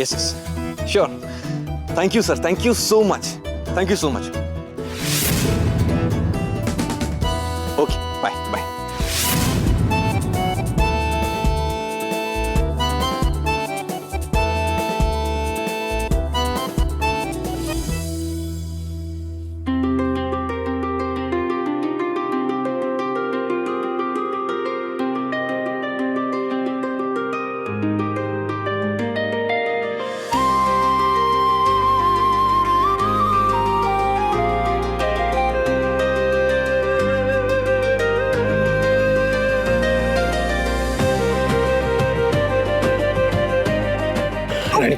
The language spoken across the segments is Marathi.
Yes yes sure. Thank you sir, thank you so much, thank you so much. Okay bye bye. Rani,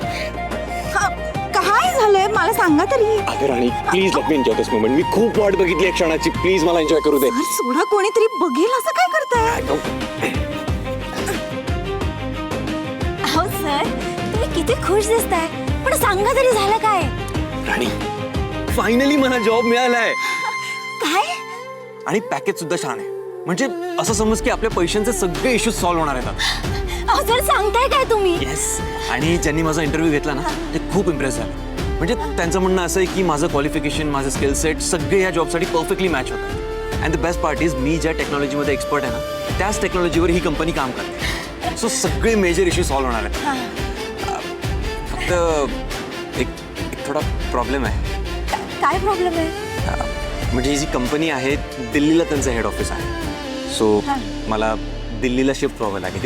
काय झालंय मला सांगा तरी. अगं Rani please let me enjoy this moment. मी खूप वाट बघितली या क्षणाची. प्लीज मला एन्जॉय करू दे. सर सोडा, कोणीतरी बघेल असं काय करताय. अहो सर, तुम्ही किती खुश दिसताय, पण सांगा तरी झालं काय. राणी फायनली मला जॉब मिळालाय काय. आणि पॅकेज सुद्धा छान आहे. म्हणजे असं समज की आपल्या पैशांचे सगळे इश्यूज सॉल्व्ह होणार आहेत. अहो सर, सांगताय काय तुम्ही. येस. आणि ज्यांनी माझा इंटरव्ह्यू घेतला ना ते खूप इम्प्रेस झाले. म्हणजे त्यांचं म्हणणं असं आहे की माझं क्वालिफिकेशन, माझं स्किल सेट सगळे या जॉबसाठी परफेक्टली मॅच होतात. And the best part is me ज्या टेक्नॉलॉजीमध्ये एक्सपर्ट आहे ना त्याच टेक्नॉलॉजीवर ही कंपनी काम करते. सो सगळे मेजर इश्यू सॉल्व्ह होणार आहेत. फक्त एक थोडा प्रॉब्लेम आहे. काय प्रॉब्लेम आहे. म्हणजे ही जी कंपनी आहे दिल्लीला त्यांचं हेड ऑफिस आहे. सो मला दिल्लीला शिफ्ट व्हावं लागेल.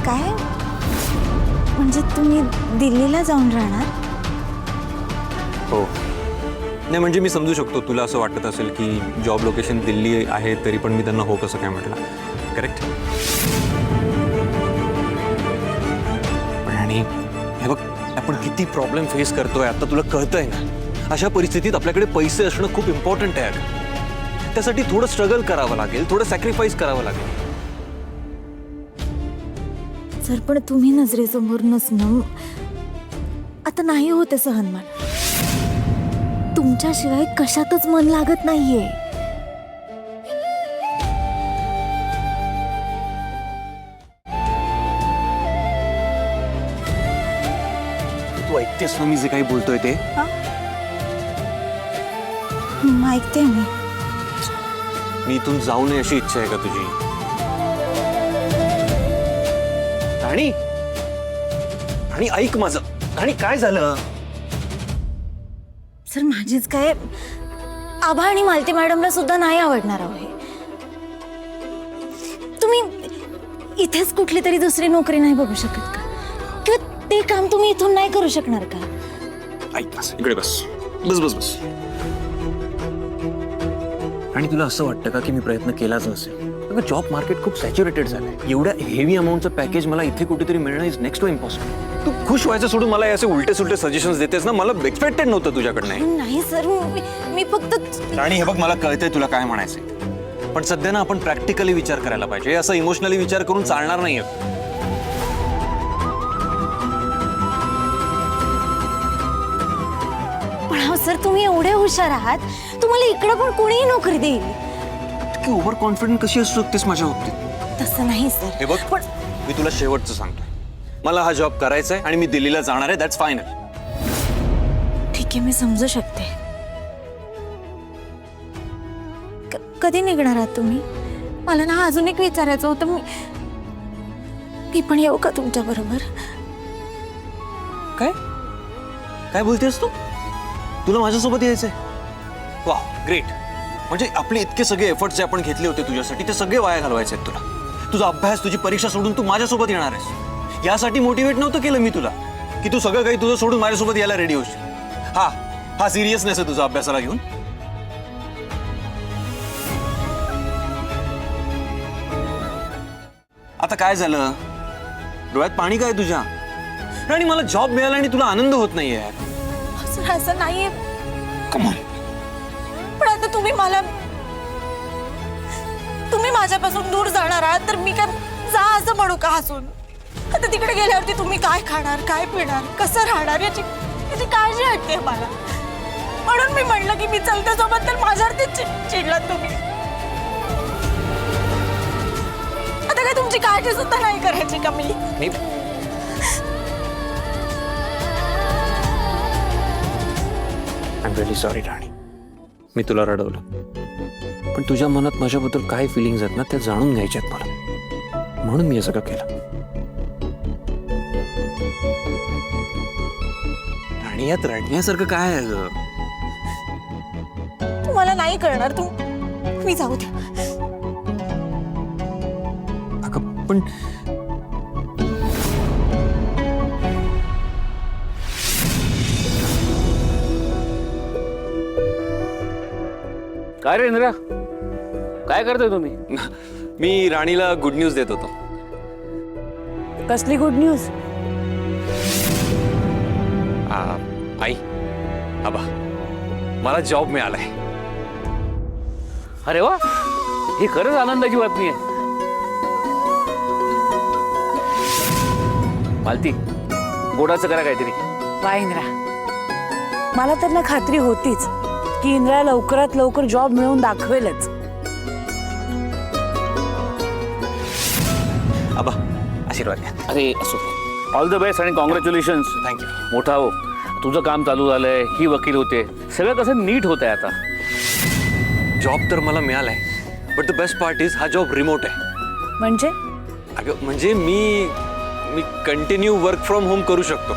काय म्हणजे तुम्ही दिल्लीला जाऊन राहणार. हो. नाही म्हणजे मी समजू शकतो तुला असं वाटत असेल की जॉब लोकेशन दिल्ली आहे तरी पण मी त्यांना हो कसं काय म्हटलं. करेक्ट. आणि हे बघ आपण किती प्रॉब्लेम फेस करतोय आता तुला कळतंय ना. अशा परिस्थितीत आपल्याकडे पैसे असणं खूप इम्पॉर्टंट आहे. त्यासाठी थोडं स्ट्रगल करावं लागेल, थोडं सॅक्रिफाईस करावं लागेल. सर पण तुम्ही नजरेसमोर नसणं आता नाही होते सहन. मला तुमच्याशिवाय कशातच मन लागत नाहीये. तू ऐकतेस ना मी जे काही बोलतोय ते. ऐकते मी. मी इथून जाऊ नये अशी इच्छा आहे का तुझी. राणी राणी ऐक माझं. राणी काय झालं. सर माझीच काय, आभा आणि मालती मॅडमला सुद्धा नाही आवडणार आहे. तुम्ही इथेच कुठली तरी दुसरी नोकरी नाही बघू शकत का, किंवा ते काम तुम्ही इथून नाही करू शकणार का. ऐक बस इकडे बस बस बस बस. आणि तुला असं वाटतं का की मी प्रयत्न केलाच नसेल. अगं जॉब मार्केट खूप सॅच्युरेटेड झालंय. एवढ्या हेवी अमाऊंटचं पॅकेज मला इथे कुठेतरी मिळणं इज नेक्स्ट टू इम्पॉसिबल. तू खुश व्हायचं सोडून मला असे उलटे सुलटे सजेशन्स देतेस ना. मला एक्सपेक्टेड नव्हतं तुझ्याकडनं. नाही सर, मी फक्त. आणि हे बघ मला कळतंय तुला काय म्हणायचंय, पण सध्या ना आपण प्रॅक्टिकली विचार करायला पाहिजे. असं इमोशनली विचार करून चालणार नाहीये. पण सर तुम्ही एवढे हुशार आहात, तुम्हाला इकडे पण कोणीही नोकरी देईल. की ओव्हर कॉन्फिडंट कशी असू शकतेस माझ्या बाबतीत. तसं नाही सर. हे बघ पण मी तुला शेवटचं सांगतोय, मला हा जॉब करायचा आहे आणि मी दिल्लीला जाणार आहे. That's final. ठीक आहे, मी समजू शकते. कधी निघणार आहात तुम्ही. मला ना अजून एक विचारायचं होतं. मी पण येऊ का तुमच्या बरोबर. काय काय बोलतेस तू. तुला माझ्यासोबत यायचंय. वा ग्रेट. म्हणजे आपले इतके सगळे एफर्ट्स जे आपण घेतले होते तुझ्यासाठी ते सगळे वाया घालवायचे आहेत तुला. तुझा अभ्यास, तुझी परीक्षा सोडून तू माझ्यासोबत येणार आहेस. यासाठी मोटिवेट नव्हतं केलं मी तुला की तू सगळं काही तुझं सोडून माझ्यासोबत यायला रेडी होशील. हा सिरियसनेस आहे तुझा अभ्यासाला घेऊन. आता काय झालं. डोळ्यात पाणी काय तुझ्या. आणि मला जॉब मिळाला आणि तुला आनंद होत नाहीये. सर असं नाहीये. Come on. पण आता तुम्ही माझ्यापासून दूर जाणार आहात तर मी काय जा असं म्हणू का हसून. आता तिकडे गेल्यावरती तुम्ही काय खाणार, काय पिणार, कसं राहणार याची काळजी वाटते मला. म्हणून मी म्हणलं की मी चलते सोबत, तर माझ्यावरती चिडलात तुम्ही. तुमची काळजी सुद्धा नाही करायची का मी? आय एम रिअली सॉरी राणी, मी तुला रडवलं. पण तुझ्या मनात माझ्याबद्दल काय फिलिंग्स आहेत ना त्या जाणून घ्यायच्यात मला, म्हणून मी हे सगळं केलं. राणी यात रडण्यासारखं काय आहे ग? तुम्हाला नाही कळणार. मी जाऊ द्या. अगं पण काय रे इंद्रा, काय करतोय तुम्ही? मी राणीला गुड न्यूज देत होतो. कसली गुड न्यूज? आई, आबा, मला जॉब मिळालाय. अरे वा, ही खरंच आनंदाची बातमी आहे. मालती, गोडाचं करा काहीतरी. वा इंद्रा, मला तर ना खात्री होतीच की इंद्रा लवकरात लवकर जॉब मिळवून दाखवेलच. आबा, आशीर्वाद घ्या. अरे असो, ऑल द बेस्ट आणि कॉंग्रॅच्युलेशन्स. थँक्यू. मोठा हो, तुझं काम चालू झालंय, ही वकील होते, सगळं कसं नीट होत आहे आता. जॉब तर मला मिळालाय, but the best part is हा जॉब रिमोट आहे. म्हणजे अगं म्हणजे मी कंटिन्यू वर्क फ्रॉम होम करू शकतो.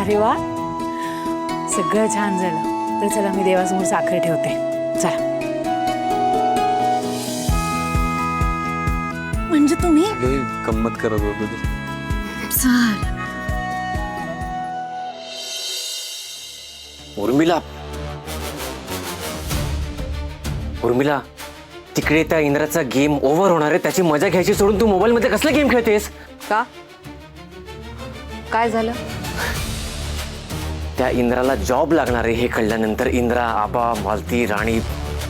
अरे वा, सगळं छान झालं. तर चला, मी देवासमोर साखर ठेवते. चला. म्हणजे तुम्ही गंमत करत होतो. सर, उर्मिला, तिकडे त्या इंद्राचा गेम ओव्हर होणार आहे, त्याची मजा घ्यायची सोडून तू मोबाईल मध्ये कसला गेम खेळतेस? का? काय झालं? त्या इंद्राला जॉब लागणार आहे हे कळल्यानंतर इंद्रा, आबा, मालती, राणी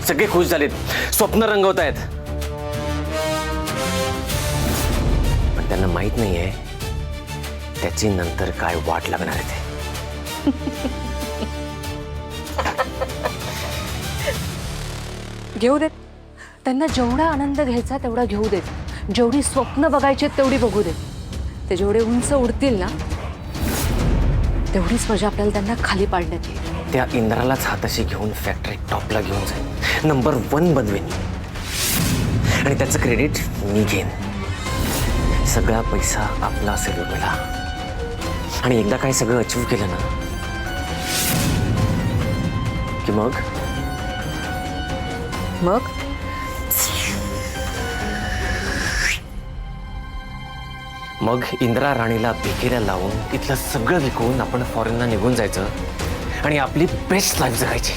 सगळे खुश झालेत, स्वप्न रंगवत आहेत. पण त्यांना माहित नाहीये त्याची नंतर काय वाट लागणार आहे ते. घेऊ देत. त्यांना जेवढा आनंद घ्यायचा तेवढा घेऊ देत. जेवढी स्वप्न बघायची तेवढी बघू देत. ते जेवढे उंच उडतील ना, तेवढीच मजा आपल्याला त्यांना खाली पाडण्यात येईल. त्या इंद्रालाच हाताशी घेऊन फॅक्टरी टॉपला घेऊन जाईल, नंबर 1 बनवेन आणि त्याचं क्रेडिट मी घेईन. सगळा पैसा आपला असेल उर्मिला. आणि एकदा काय सगळं अचीव केलं ना की मग इंदिरा राणीला भिकेला लावून इथलं सगळं विकून आपण फॉरेनला निघून जायचं आणि आपली बेस्ट लाईफ जगायची.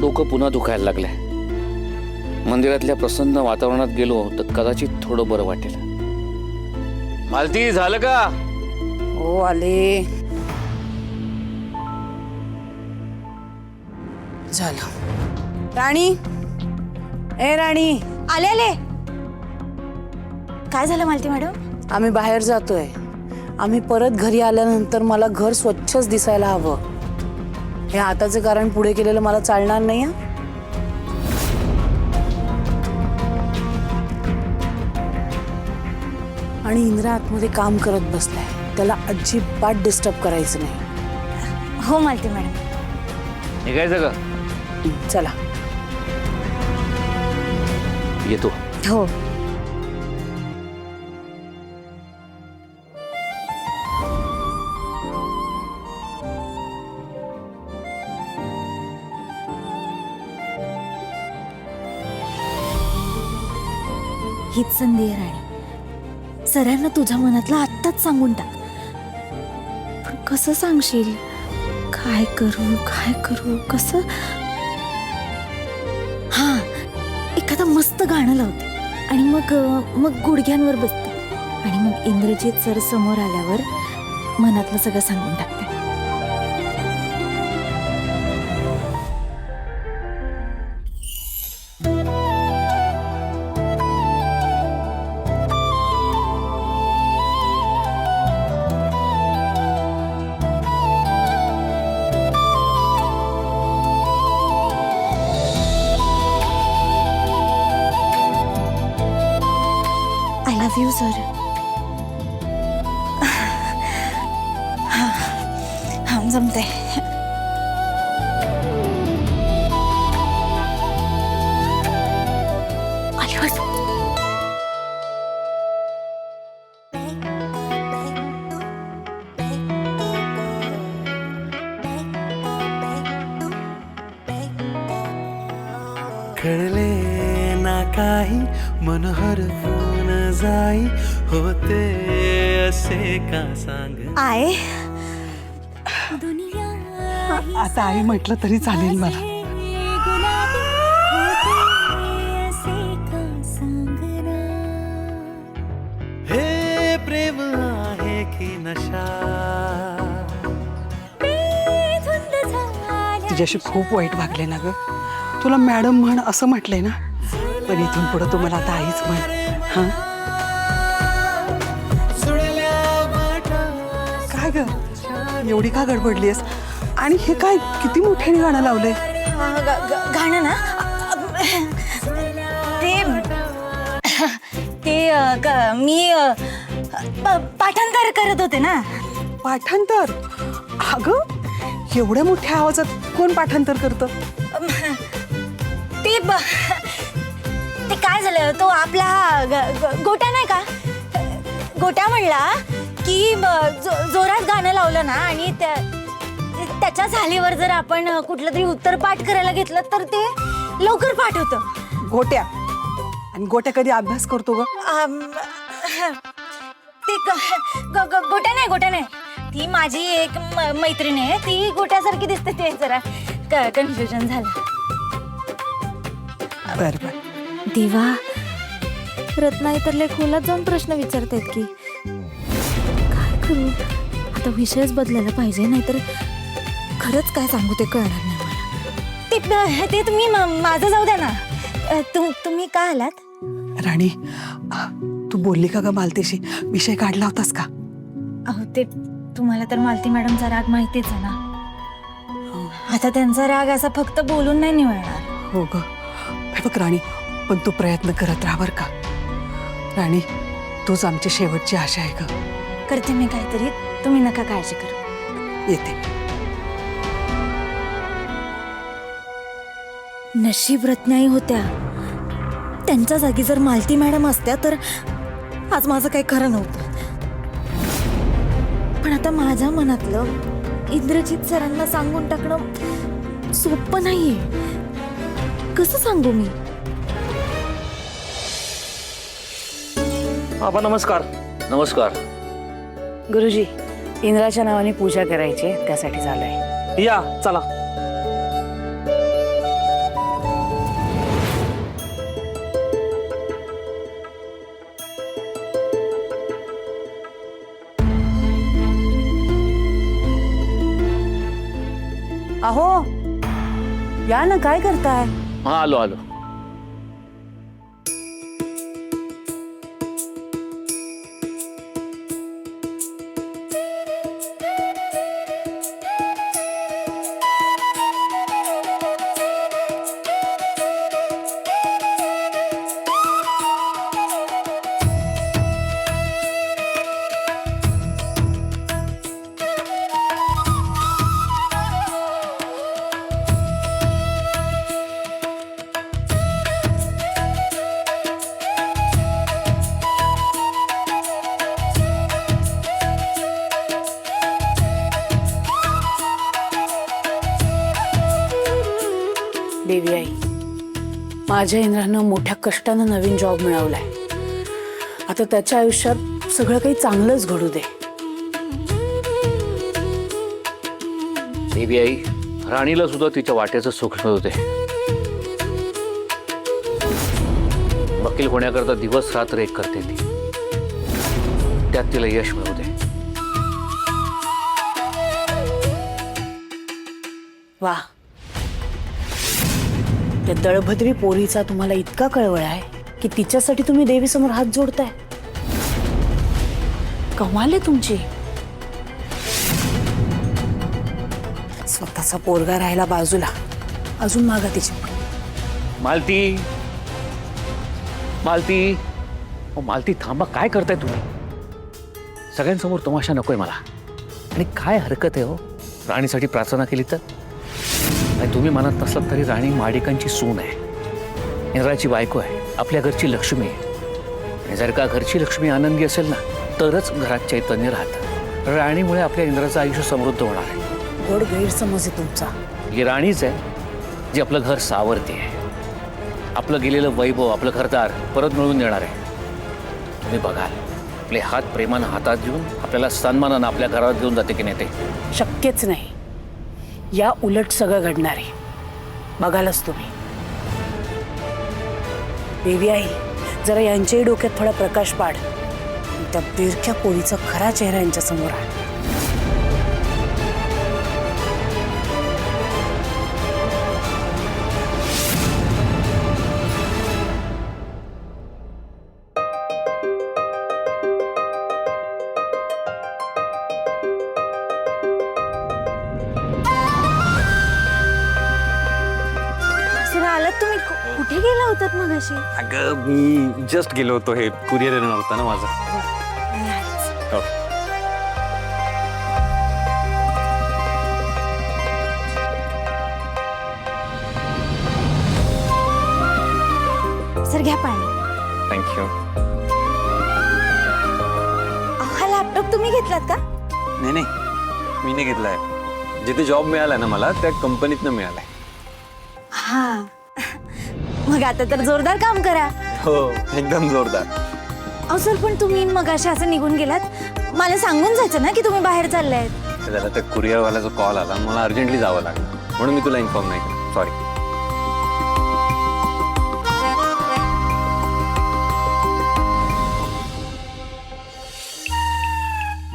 डोकं पुन्हा दुखायला लागलंय. मंदिरातल्या प्रसन्न वातावरणात गेलो तर कदाचित थोडं बरं वाटेल. मालती, झालं का? हो, आले. झालं. राणी, ए राणी, आले आले. काय झालं मालती मॅडम? आम्ही बाहेर जातोय. आम्ही परत घरी आल्यानंतर मला घर स्वच्छच दिसायला हवं. हे आताचं कारण पुढे केलेलं मला चालणार नाही. हं? आणि इंदिरा आतमध्ये काम करत बसलाय, त्याला अजिबात डिस्टर्ब करायचं नाही. हो मालती मॅडम. निघायचं का? चला. येतो. हो. हीच संधी आहे राणी. सरांना तुझ्या मनातलं आत्ताच सांगून टाक. पण कसं सांगशील? काय करू कसं? हा, एखादं मस्त गाणं लावते आणि मग गुडघ्यांवर बसते आणि मग इंद्रजित सर समोर आल्यावर मनातलं सगळं सांगून टाकते. Love you sir. हा जमते. कळले ना काही मन हरवून जाई होते असे का सांग. आय आता आई म्हटलं तरी चालेल मला. हे प्रेम आहे की नशा. तुझ्याशी खूप वाईट वागले ना ग. तुला मॅडम म्हण असं म्हटलंय ना, पण इथून पुढे तुम्हाला आता आईच म्हण. हा काय ग एवढी का गडबडलीस? आणि हे काय किती मोठ्याने गाणं लावलंय? गाणं ना मी पाठांतर करत होते ना. पाठांतर? अगं एवढ्या मोठ्या आवाजात कोण पाठांतर करतं? ते काय झालं, तो आपला गोट्या नाही का, गोट्या म्हणला की जोरात गाणं लावलं ना आणि त्याच्या झालीवर जर आपण कुठलं तरी उत्तर पाठ करायला घेतलं तर ते लवकर पाठ होतं. गोट्या? आणि गोट्या कधी अभ्यास करतो ग? ते गोट्या नाही, ती माझी एक मैत्रीण आहे, ती गोट्यासारखी दिसते. ते जरा कन्फ्युजन झालं. बर बर. देवा, रत्ना इतरले खोलात जाऊन प्रश्न विचारतायत की काय करू आता. विषयच बदलायला पाहिजे, नाहीतर खरंच काय सांगू ते कळणार नाही मला. ते तुम्ही माझं जाऊ द्या ना. तुम्ही का आलात? राणी, तू बोलली का ग मालतीशी? विषय काढला होतास का? अहो ते तुम्हाला तर मालती मॅडमचा राग माहितीच आहे ना. आता त्यांचा राग असा फक्त बोलून नाही निवळणार. हो ग. हे बघ राणी, पण तू प्रयत्न करत राहा बर का. राणी, तूच आमची शेवटची आशा आहे ग. करते मी काहीतरी, तुम्ही नका काळजी करू. येते. नशीब रत्नाई होत्या. त्यांच्या जागी जर मालती मॅडम असत्या तर आज माझं काही खरं नव्हतं. पण आता माझ्या मनातलं इंद्रजित सरांना सांगून टाकणं सोपं नाहीये. कसं सांगू मी? बाबा नमस्कार. नमस्कार. गुरुजी, इंद्राच्या नावाने पूजा करायची आहे, त्यासाठी झालंय. या चला. अहो या ना, काय करताय? हा आलो आलो. देवी आई, माझ्या इंद्रानं मोठ्या कष्टानं नवीन जॉब मिळवलाय. आता त्याच्या आयुष्यात सगळं काही चांगलंच घडू दे. देवी आई, राणीला सुद्धा तिच्या वाट्याचं सुख मिळू दे. वकील होण्याकरता दिवस रात्र एक करते ती, त्यात तिला यश मिळू दे. वा, त्या दळभद्री पोरीचा तुम्हाला इतका कळवळ आहे की तिच्यासाठी तुम्ही देवीसमोर हात जोडताय. कमाल आहे तुमची. स्वतःचा पोरगा राहायला बाजूला, अजून मागा तिच्या. मालती, मालती, मालती थांबा, काय करताय तुम्ही? सगळ्यांसमोर तमाशा नकोय मला. आणि काय हरकत आहे हो राणीसाठी प्रार्थना केली तर? आणि तुम्ही म्हणत नसलात तरी राणी माडिकांची सून आहे, इंद्राची बायको आहे, आपल्या घरची लक्ष्मी आहे. आणि जर का घरची लक्ष्मी आनंदी असेल ना तरच घरात चैतन्य राहतं. राणीमुळे आपल्या इंद्राचं आयुष्य समृद्ध होणार आहे. गोड गैरसमज आहे तुमचा. ही राणीच आहे जी आपलं घर सावरते आहे, आपलं गेलेलं वैभव, आपलं घरदार परत मिळवून देणार आहे. तुम्ही बघाल आपले हात प्रेमानं हातात घेऊन आपल्याला सन्मानानं आपल्या घरात घेऊन जाते की नाही ते. शक्यच नाही. या उलट सगळं घडणार आहे, बघालच तुम्ही. देवी आई, जरा यांच्याही डोक्यात थोडा प्रकाश पाड. त्या बिरक्या पोरीचा खरा चेहरा यांच्या समोर आहे. सर आलात तुम्ही? कुठे गेला होतात मग अशी? अगं मी जस्ट गेलो होतो, हे कुरिअर येणार होता ना माझा. हो. सर घ्या पाणी. थँक्यू. हा लॅपटॉप तुम्ही घेतलात का? नाही नाही, मी नाही घेतलाय. जिथे जॉब मिळालाय ना मला त्या कंपनीतनं मिळालाय. हा मग आता तर जोरदार काम करा. हो एकदम जोरदार. अहो सर पण तुम्ही मग असं निघून गेलात, मला सांगून जायचं ना की तुम्ही बाहेर चाललायत. त्याला त्या कुरिअरवाल्याचा कॉल आला, मला अर्जंटली जावं लागलं म्हणून मी तुला इन्फॉर्म नाही केलं. सॉरी.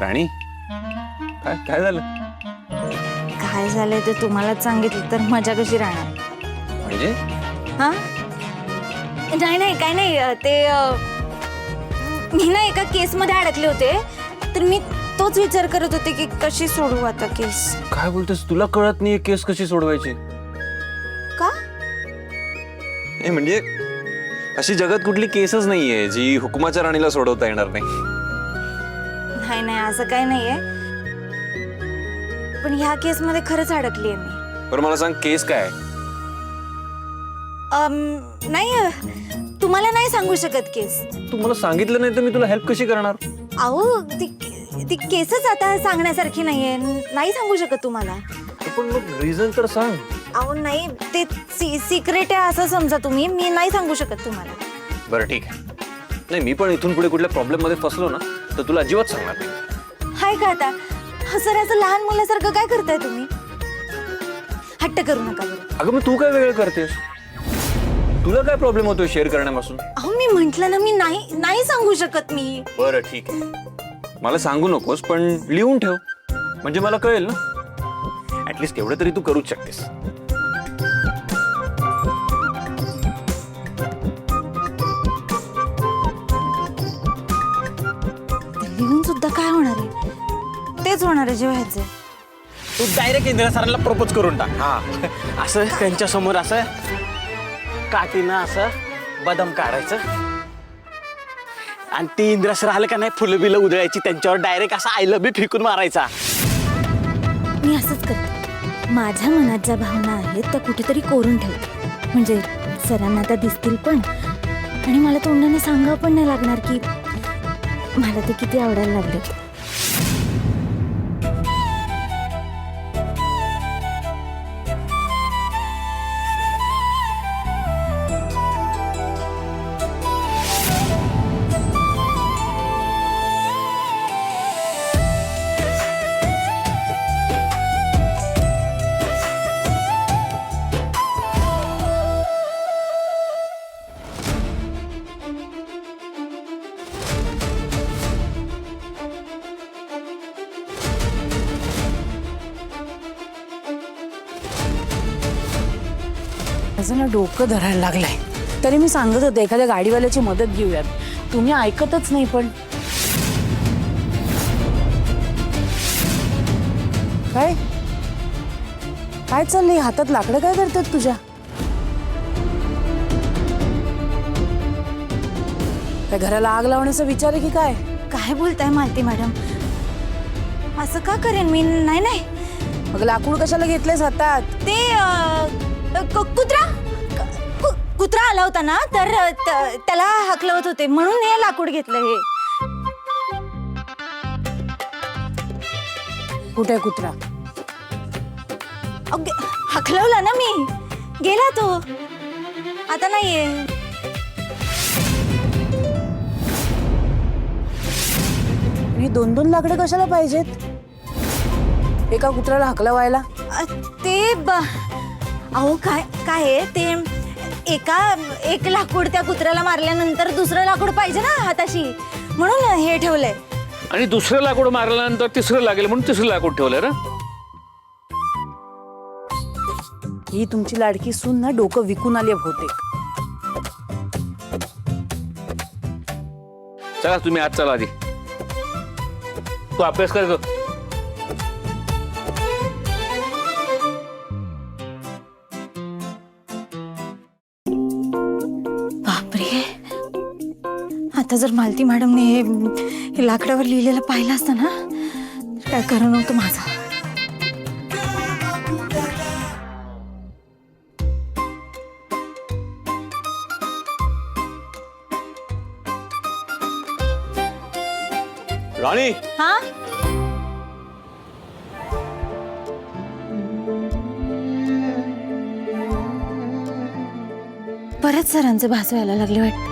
राणी काय काय झालं? काय झालंय ते तुम्हालाच सांगितलं तर मजा कशी राहणार? म्हणजे हा नाही नाही काय नाही, ते मी ना एका केसमध्ये अडकले होते, तर मी तोच विचार करत होते की कशी सोडवू आता केस. काय बोलतेस? तुला कळत नाहीये केस कशी सोडवायची? का? नाही म्हणजे अशी जगात कुठली केसच नाहीये जी हुकुमाच्या राणीला सोडवता येणार नाही. नाही नाही असं काही नाहीये, पण ह्या केसमध्ये खरंच अडकलीये मी. बरं मला सांग केस काय आहे? नाही तुम्हाला नाही सांगू शकत केस. तू मला सांगितलं नाही तर मी तुला हेल्प कशी करणार? अहो ती केसच आता सांगण्यासारखी नाहीये, नाही सांगू शकत तुम्हाला. पण मग रिझन तर सांग. अहो नाही, ते सिक्रेट आहे असं समजा तुम्ही, मी नाही सांगू शकत तुम्हाला. बरं ठीक आहे. नाही मी पण इथून पुढे कुठल्या प्रॉब्लेम मध्ये फसलो ना तर तुला अजिबात सांगणार नाही. हाय का आता? सर असं लहान मुलासारखं काय करताय तुम्ही? हट्ट करू नका बरं. अगं मग तू काय वेगळं करतेस? तुला काय प्रॉब्लेम होतोय शेअर करण्यापासून? अहो मी म्हंटल ना, मी नाही सांगू शकत मी. बरं ठीक आहे, मला सांगू नकोस पण लिहून ठेव म्हणजे मला कळेल ना. ऍटलीस्ट एवढं तरी तू करूच शकतेस. लिहून सुद्धा काय होणार आहे? तेच होणार आहे जे व्हायचंय. तू डायरेक्ट इंदिरा सरांना प्रपोज करून टाक. हा असं त्यांच्या समोर असं काठीनं असं बदाम काढायचं आणि ती इंदिरा सर आलं का नाही, फुलं बिलं उधळायची त्यांच्यावर, डायरेक्ट असं आय लव्ह यू फेकून मारायचा. मी असंच करते. माझ्या मनात ज्या भावना आहेत त्या कुठेतरी कोरून ठेवते, म्हणजे सरांना त्या दिसतील पण आणि मला तोंडाने सांगावं पण नाही लागणार की मला ते किती आवडायला लागले. माझं ना डोकं धरायला लागलंय. तरी मी सांगत होते एखाद्या गाडीवाल्याची मदत घेऊयात, तुम्ही ऐकतच नाही. पण काय काय चाललंय? हातात लाकडं काय करतात तुझ्या? काय घराला आग लावण्याचा विचार आहे की काय? काय बोलताय मालती मॅडम? असं का करेन मी? नाही नाही, मग लाकूड कशाला घेतलेस हातात? ते कुत्रा आला होता ना, तर त्याला हाकलवत होते म्हणून हे लाकूड घेतलं. हे कुठे आहे कुत्रा? हाकलवला ना मी, गेला तो, आता नाहीये. ही 2-2 लाकडं कशाला पाहिजेत एका कुत्र्याला हकलवायला? अहो काय काय आहे ते, एक लाकूड त्या कुत्र्याला मारल्यानंतर दुसरं लाकूड पाहिजे ना हाताशी, म्हणून हे ठेवलंय. आणि दुसरं लाकूड मारल्यानंतर तिसरं लागेल म्हणून तिसरं लाकूड ठेवलंय ना. ही तुमची लाडकी सून ना डोकं विकून आली आहे बहुतेक. चला तुम्ही आज चला आधी, तू अभ्यास कर ग. बापरे, आता जर मालती मॅडमने हे लाकडावर लिहिलेलं पाहिलं असतं ना, तर काय खरं नव्हतं माझं. राणी, हा, परत सरांचे भास व्हायला लागले वाटतं.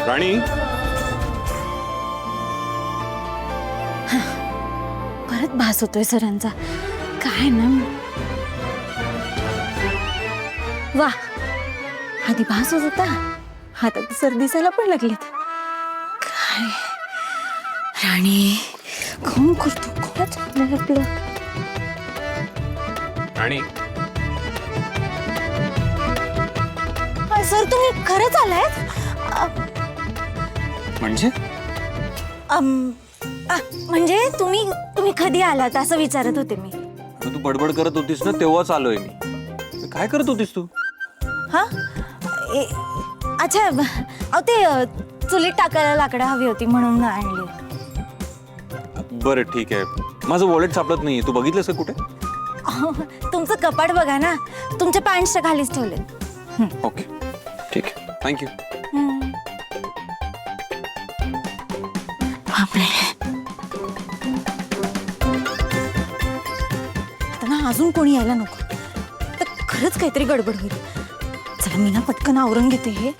राणी, परत भास होतोय सरांचा. काय ना, वा, आधी भास होत होता, आता तर सर दिसायला पण लागलेत. काय राणी, कोण करतो कोणाच आपलं. राणी, सर तुम्ही खरंच आलायत? म्हणजे म्हणजे तुम्ही कधी आलात असं विचारत होते मी. तू बडबड करत होतीस ना, तेव्हाच आलोय मी. काय करत होतीस तू? हा, अच्छा, अहो ते चुलीत टाकायला लाकडं हवी होती म्हणून आणली. बरं ठीक आहे, माझं वॉलेट सापडत नाहीये, तू बघितलंस का कुठे? तुमचं कपाट बघा ना, तुमच्या पॅन्टच्या खालीच ठेवले. ओके ठीक आहे, थँक्यू. बापरे, आता ना अजून कोणी यायला नको, तर खरंच काहीतरी गडबड होईल. चला मी ना पटकन आवरून घेते हे.